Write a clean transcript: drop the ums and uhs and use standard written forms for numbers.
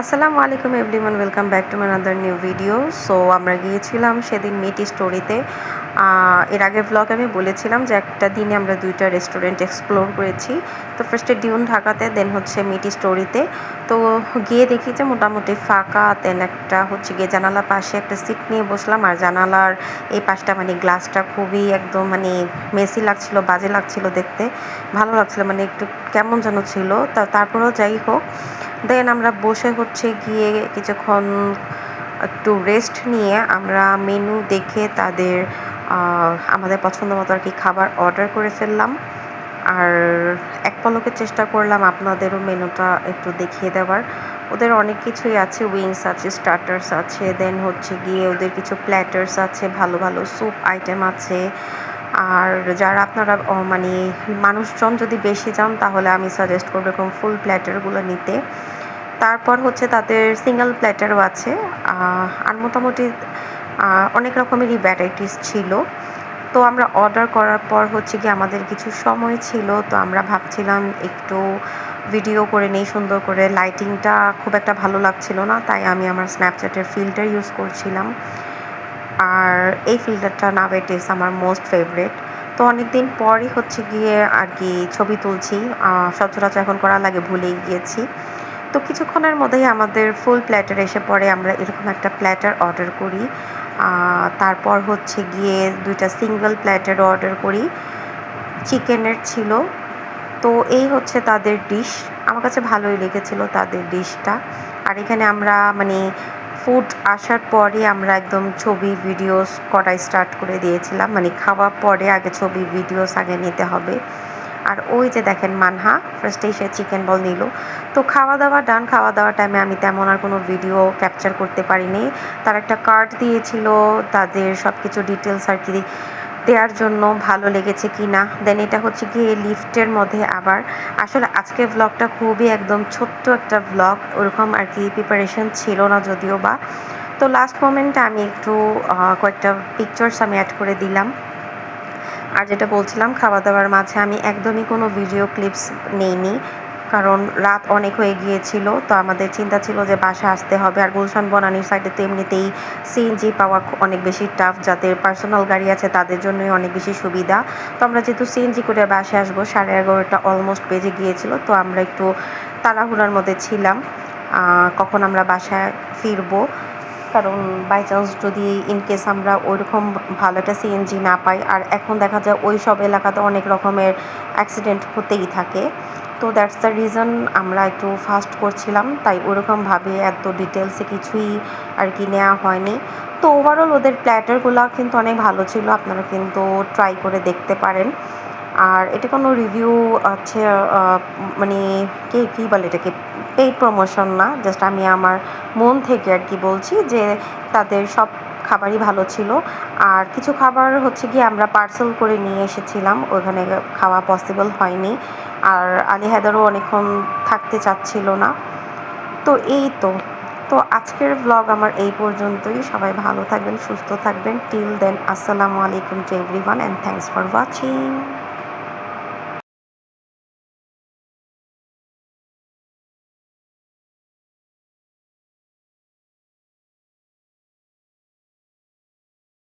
আসসালামু আলাইকুম everyone, welcome back to my another new video. So আমরা গিয়েছিলাম সেদিন মিটি স্টোরিতে। এর আগের ব্লগে আমি বলেছিলাম যে একটা দিনে আমরা দুইটা রেস্টুরেন্ট এক্সপ্লোর করেছি। তো ফার্স্টে ডিউন ঢাকাতে, দেন হচ্ছে মিটি স্টোরিতে। তো গিয়ে দেখি যে মোটামুটি ফাঁকা, দেন একটা হচ্ছে গিয়ে জানালার পাশে একটা সিট নিয়ে বসলাম। আর জানালার এই পাশটা মানে গ্লাসটা খুবই একদম মানে মেসি লাগছিল, বাজে লাগছিল দেখতে, ভালো লাগছিল মানে একটু কেমন যেন ছিল। তারপরেও যাই হোক, দেন আমরা বসে হচ্ছে গিয়ে কিছুক্ষণ একটু রেস্ট নিয়ে আমরা মেনু দেখে তাদের আমাদের পছন্দ মতো আর কি খাবার অর্ডার করে ফেললাম। আর এক পলকে চেষ্টা করলাম আপনাদেরও মেনুটা একটু দেখিয়ে দেওয়ার। ওদের অনেক কিছুই আছে, উইংস আছে, স্টার্টার্স আছে, দেন হচ্ছে গিয়ে ওদের কিছু প্ল্যাটার্স আছে, ভালো ভালো স্যুপ আইটেম আছে। আর যারা আপনারা মানে মানুষজন যদি বেশি যান তাহলে আমি সাজেস্ট করবো এরকম ফুল প্ল্যাটারগুলো নিতে। তারপর হচ্ছে তাদের সিঙ্গেল প্ল্যাটারও আছে। আর মোটামুটি অনেক রকমেরই ভ্যারাইটিস ছিল। তো আমরা অর্ডার করার পর হচ্ছে কি আমাদের কিছু সময় ছিল, তো আমরা ভাবছিলাম একটু ভিডিও করে নেই সুন্দর করে। লাইটিংটা খুব একটা ভালো লাগছিল না, তাই আমি আমার স্ন্যাপচ্যাটের ফিল্টার ইউজ করছিলাম। আর এই ফিল্টারটা নাওএডেজ আমার মোস্ট ফেভারিট। তো অনেক দিন পরই হচ্ছে গিয়ে আর কি ছবি তুলছি, সচরাচর এখন করা লাগে ভুলেই গিয়েছি। তো কিছুক্ষণের মধ্যেই আমাদের ফুল প্ল্যাটার এসে পড়ে। আমরা এরকম একটা প্ল্যাটার অর্ডার করি, তারপর হচ্ছে গিয়ে দুইটা সিঙ্গেল প্ল্যাটার অর্ডার করি, চিকেনের ছিল। তো এই হচ্ছে তাদের ডিশ। আমার কাছে ভালোই লেগেছিল তাদের ডিশটা। আর এখানে আমরা মানে ফুড আসার পরে আমরা একদম ছবি ভিডিওস করা স্টার্ট করে দিয়েছিলাম, মানে খাওয়ার পরে আগে ছবি ভিডিওস আগে নিতে হবে। আর ওই যে দেখেন মানহা ফার্স্টেই সে চিকেন বল নিল। তো খাওয়া দাওয়া ডান, খাওয়া দাওয়ার টাইমে আমি তেমন আর কোনো ভিডিও ক্যাপচার করতে পারিনি। তার একটা কার্ড দিয়েছিল তাদের সব কিছু ডিটেলস আর কি দেওয়ার জন্য, ভালো লেগেছে কি না। দেন এটা হচ্ছে কি লিফটের মধ্যে আবার। আসলে আজকের ব্লগটা খুবই একদম ছোট্ট একটা ব্লগ, ওরকম আর কি প্রিপারেশন ছিল না যদিও বা। তো লাস্ট মোমেন্টে আমি একটু কয়েকটা পিকচার্স আমি অ্যাড করে দিলাম। আর যেটা বলছিলাম, খাওয়া দাওয়ার মাঝে আমি একদমই কোনো ভিডিও ক্লিপস নেইনি, কারণ রাত অনেক হয়ে গিয়েছিল। তো আমাদের চিন্তা ছিল যে বাসা আসতে হবে। আর গুলশান বনানীর সাইডে তো এমনিতেই সিএনজি পাওয়া অনেক বেশি টাফ, যাদের পার্সোনাল গাড়ি আছে তাদের জন্যই অনেক বেশি সুবিধা। তো আমরা যেহেতু সিএনজি করে বাসায় আসবো, 11:30 অলমোস্ট বেজে গিয়েছিল। তো আমরা একটু তাড়াহুড়ার মধ্যে ছিলাম কখন আমরা বাসায় ফিরবো, কারণ বাই চান্স যদি ইনকেস আমরা ওইরকম ভালো একটা সিএনজি না পাই। আর এখন দেখা যায় ওই সব এলাকাতে অনেক রকমের অ্যাক্সিডেন্ট হতেই থাকে। তো দ্যাটস দ্য রিজন আমরা একটু ফাস্ট করছিলাম, তাই ওরকমভাবে এত ডিটেলসে কিছুই আর কি নেওয়া হয়নি। তো ওভারঅল ওদের প্ল্যাটারগুলো কিন্তু অনেক ভালো ছিল, আপনারা কিন্তু ট্রাই করে দেখতে পারেন। আর এটা কোনো রিভিউ আছে মানে কী বলে এটাকে, পেইড প্রমোশন না, জাস্ট আমি আমার মন থেকে আর কি বলছি যে তাদের সব খাবারই ভালো ছিল। আর কিছু খাবার হচ্ছে গিয়ে আমরা পার্সেল করে নিয়ে এসেছিলাম, ওখানে খাওয়া পসিবল হয়নি। আর আলী হায়দারও অনেকক্ষণ থাকতে চাচ্ছিল না। তো এই তো তো আজকের ব্লগ আমার এই পর্যন্তই। সবাই ভালো থাকবেন, সুস্থ থাকবেন। টিল দেন, আসসালামু আলাইকুম to everyone and thanks for watching.